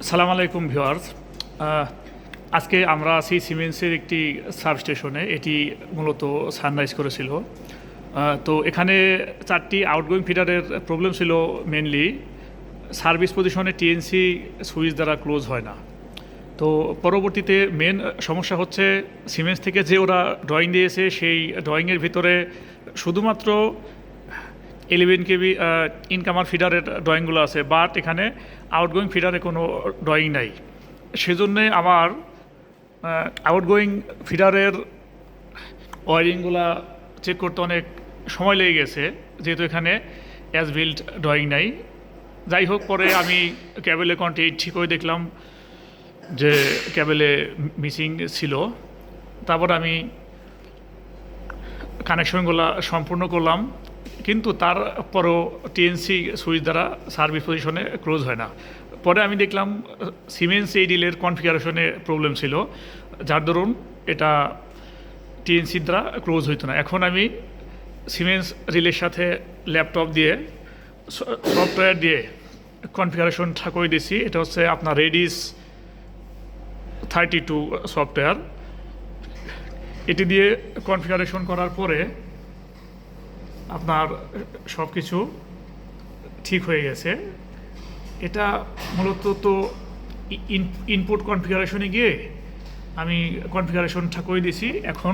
সালাম আলাইকুম ভিউয়ার্স। আজকে আমরা আছি সিমেন্সের একটি সাব স্টেশনে। এটি মূলত সানরাইজ করেছিল। তো এখানে 4টি আউটগোয়িং ফিডারের প্রবলেম ছিল। মেনলি সার্ভিস পজিশনে টিএনসি সুইচ দ্বারা ক্লোজ হয় না। তো পরবর্তীতে মেন সমস্যা হচ্ছে সিমেন্স থেকে যে ওরা ড্রয়িং দিয়েছে সেই ড্রয়িংয়ের ভিতরে শুধুমাত্র 11 কেবি ইনকামার ফিডারের ড্রয়িংগুলো আছে, বাট এখানে আউটগোয়িং ফিডারে কোনো ড্রয়িং নাই। সেজন্যে আমার আউটগোয়িং ফিডারের ওয়ারিংগুলা চেক করতে অনেক সময় লেগে গেছে, যেহেতু এখানে অ্যাজ বিল্ড ড্রয়িং নাই। যাই হোক, পরে আমি ক্যাবেলে কন্টি ঠিক করে দেখলাম যে ক্যাবেলে মিসিং ছিল। তারপর আমি কানেকশনগুলো সম্পূর্ণ করলাম, কিন্তু তারপরও টিএনসি সুইচ দ্বারা সার্ভিস পজিশনে ক্লোজ হয় না। পরে আমি দেখলাম সিমেন্স এই ডিলের কনফিগারেশনে প্রবলেম ছিল, যার দরুন এটা টিএনসি দ্বারা ক্লোজ হইতো না। এখন আমি সিমেন্স রিলের সাথে ল্যাপটপ দিয়ে সফটওয়্যার দিয়ে কনফিগারেশনটা করে দিয়েছি। এটা হচ্ছে আপনার রেডিস 32 সফটওয়্যার। এটি দিয়ে কনফিগারেশন করার পরে আপনার সব কিছু ঠিক হয়ে গেছে। এটা মূলত তো ইনপুট কনফিগারেশনে গিয়ে আমি কনফিগারেশনটা করে দিয়েছি। এখন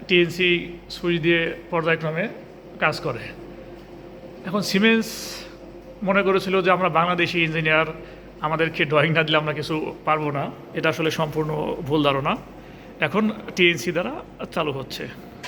টিএনসি সুইচ দিয়ে পর্যায়ক্রমে কাজ করে। এখন সিমেন্স মনে করেছিল যে আমরা বাংলাদেশি ইঞ্জিনিয়ার, আমাদেরকে ড্রয়িং না দিলে আমরা কিছু পারবো না। এটা আসলে সম্পূর্ণ ভুল ধারণা। এখন টিএনসি দ্বারা চালু হচ্ছে।